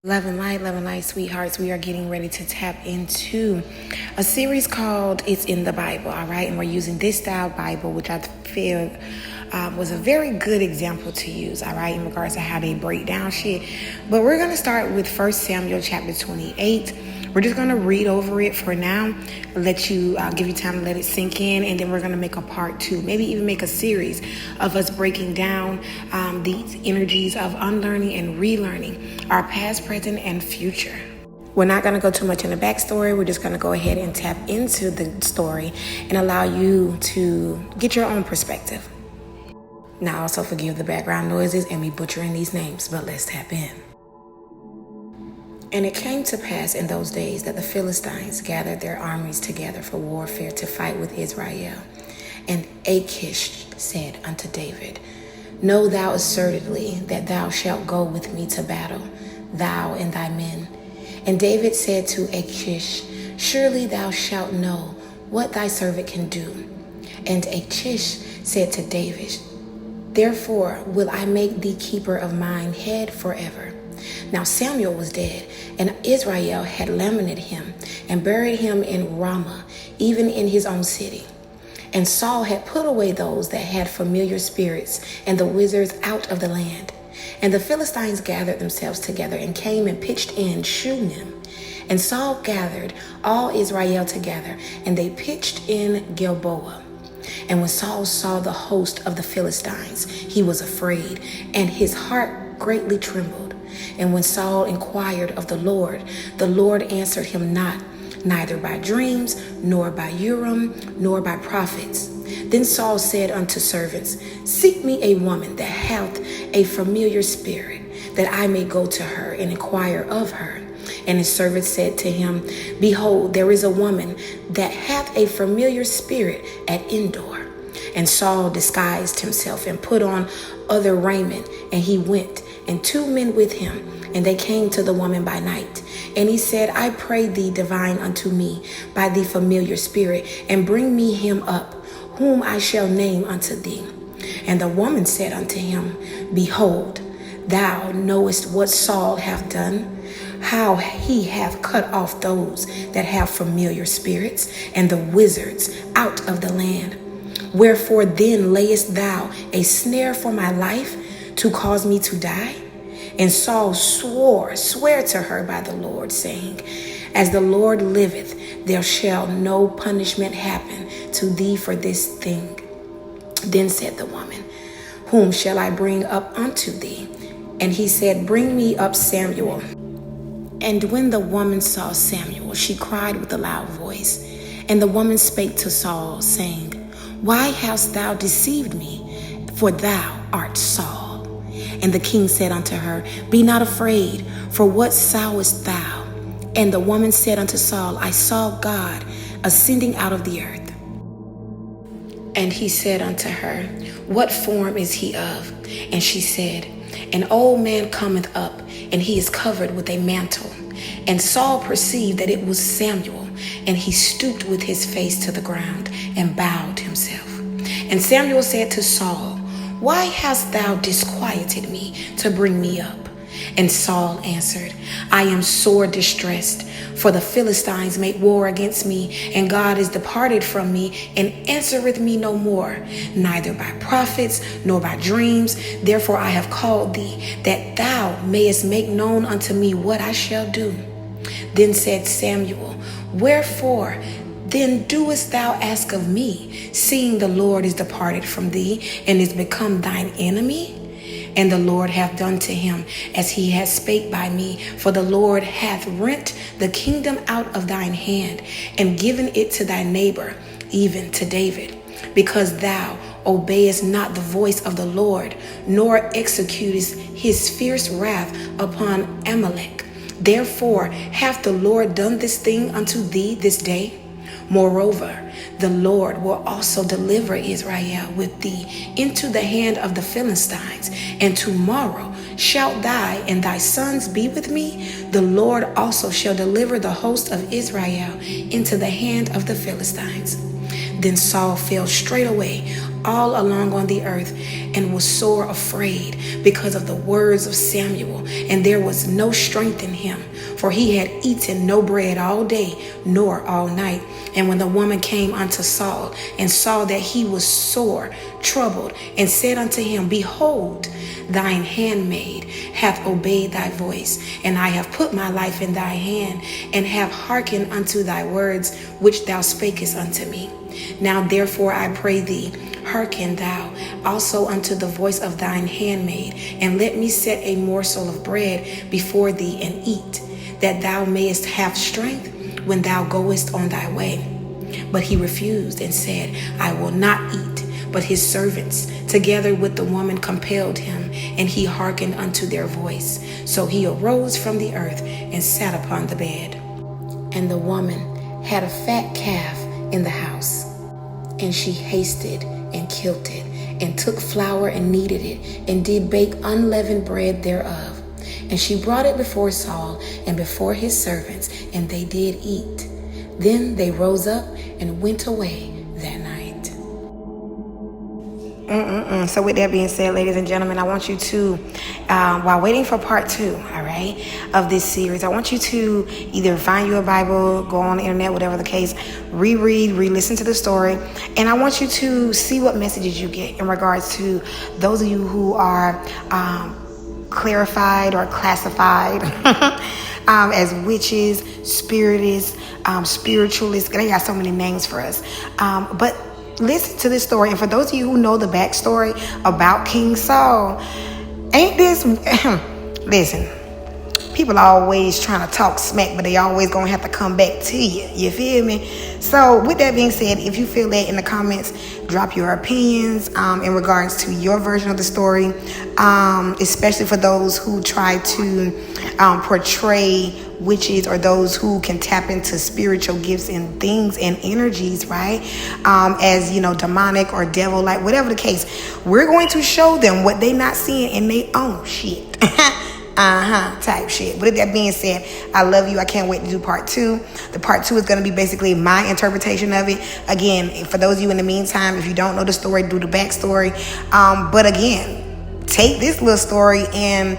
Love and light, sweethearts. We are getting ready to tap into a series called It's in the Bible, all right? And we're using this style Bible, which I feel was a very good example to use, all right, in regards to how they break down shit. But we're going to start with 1 Samuel chapter 28. We're just going to read over it for now, let you give you time to let it sink in, and then we're going to make a part 2, maybe even make a series of us breaking down these energies of unlearning and relearning our past, present, and future. We're not going to go too much in the backstory. We're just going to go ahead and tap into the story and allow you to get your own perspective. Now, also forgive the background noises and me butchering these names, but let's tap in. And it came to pass in those days that the Philistines gathered their armies together for warfare to fight with Israel. And Achish said unto David, Know thou assuredly that thou shalt go with me to battle, thou and thy men. And David said to Achish, Surely thou shalt know what thy servant can do. And Achish said to David, Therefore will I make thee keeper of mine head forever. Now Samuel was dead, and Israel had lamented him, and buried him in Ramah, even in his own city. And Saul had put away those that had familiar spirits and the wizards out of the land. And the Philistines gathered themselves together, and came and pitched in Shunem. And Saul gathered all Israel together, and they pitched in Gilboa. And when Saul saw the host of the Philistines, he was afraid, and his heart greatly trembled. And when Saul inquired of the Lord answered him not, neither by dreams, nor by Urim, nor by prophets. Then Saul said unto servants, Seek me a woman that hath a familiar spirit, that I may go to her and inquire of her. And his servants said to him, Behold, there is a woman that hath a familiar spirit at En-Dor. And Saul disguised himself and put on other raiment, and he went, and 2 men with him, and they came to the woman by night. And he said, I pray thee, divine unto me by the familiar spirit, and bring me him up, whom I shall name unto thee. And the woman said unto him, Behold, thou knowest what Saul hath done, how he hath cut off those that have familiar spirits and the wizards out of the land. Wherefore then layest thou a snare for my life, to cause me to die? And Saul swear to her by the Lord, saying, As the Lord liveth, there shall no punishment happen to thee for this thing. Then said the woman, Whom shall I bring up unto thee? And he said, Bring me up Samuel. And when the woman saw Samuel, she cried with a loud voice. And the woman spake to Saul, saying, Why hast thou deceived me? For thou art Saul. And the king said unto her, Be not afraid, for what sawest thou? And the woman said unto Saul, I saw God ascending out of the earth. And he said unto her, What form is he of? And she said, An old man cometh up, and he is covered with a mantle. And Saul perceived that it was Samuel, and he stooped with his face to the ground and bowed himself. And Samuel said to Saul, Why hast thou disquieted me to bring me up? And Saul answered, I am sore distressed, for the Philistines make war against me, and God is departed from me, and answereth me no more, neither by prophets, nor by dreams. Therefore I have called thee, that thou mayest make known unto me what I shall do. Then said Samuel, Wherefore then doest thou ask of me, seeing the Lord is departed from thee, and is become thine enemy? And the Lord hath done to him as he hath spake by me, for the Lord hath rent the kingdom out of thine hand, and given it to thy neighbor, even to David, because thou obeyest not the voice of the Lord, nor executest his fierce wrath upon Amalek. Therefore hath the Lord done this thing unto thee this day. Moreover, the Lord will also deliver Israel with thee into the hand of the Philistines, and tomorrow shalt thou and thy sons be with me. The Lord also shall deliver the host of Israel into the hand of the Philistines. Then Saul fell straightway all along on the earth and was sore afraid because of the words of Samuel, and there was no strength in him, for he had eaten no bread all day nor all night. And when the woman came unto Saul and saw that he was sore troubled, and said unto him, Behold, thine handmaid hath obeyed thy voice, and I have put my life in thy hand, and have hearkened unto thy words which thou spakest unto me. Now therefore I pray thee, hearken thou also unto the voice of thine handmaid, and let me set a morsel of bread before thee, and eat, that thou mayest have strength when thou goest on thy way. But he refused and said, I will not eat. But his servants, together with the woman, compelled him, and he hearkened unto their voice. So he arose from the earth and sat upon the bed. And the woman had a fat calf in the house, and she hasted and killed it, and took flour and kneaded it, and did bake unleavened bread thereof. And she brought it before Saul and before his servants, and they did eat. Then they rose up and went away that night. So with that being said, ladies and gentlemen, I want you to, while waiting for part 2, all right, of this series, I want you to either find you a Bible, go on the internet, whatever the case, reread, re-listen to the story, and I want you to see what messages you get in regards to those of you who are clarified or classified as witches, spiritists, spiritualists. They got so many names for us, but listen to this story. And for those of you who know the backstory about King Saul, ain't this listen, people are always trying to talk smack, but they always gonna have to come back to you. You feel me? So with that being said, if you feel that, in the comments, drop your opinions in regards to your version of the story, especially for those who try to portray witches, or those who can tap into spiritual gifts and things and energies, right? As, you know, demonic or devil, like whatever the case, we're going to show them what they not seeing in their own shit. Type shit. But with that being said, I love you. I can't wait to do part 2. The part 2 is going to be basically my interpretation of it. Again, for those of you in the meantime, if you don't know the story, do the backstory. But again, take this little story and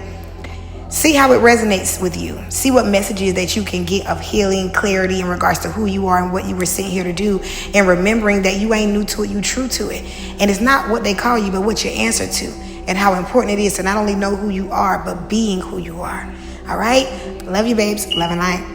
see how it resonates with you. See what messages that you can get of healing, clarity in regards to who you are and what you were sent here to do. And remembering that you ain't new to it, you true to it. And it's not what they call you, but what you answer to. And how important it is to not only know who you are, but being who you are. All right? Love you, babes. Love and light.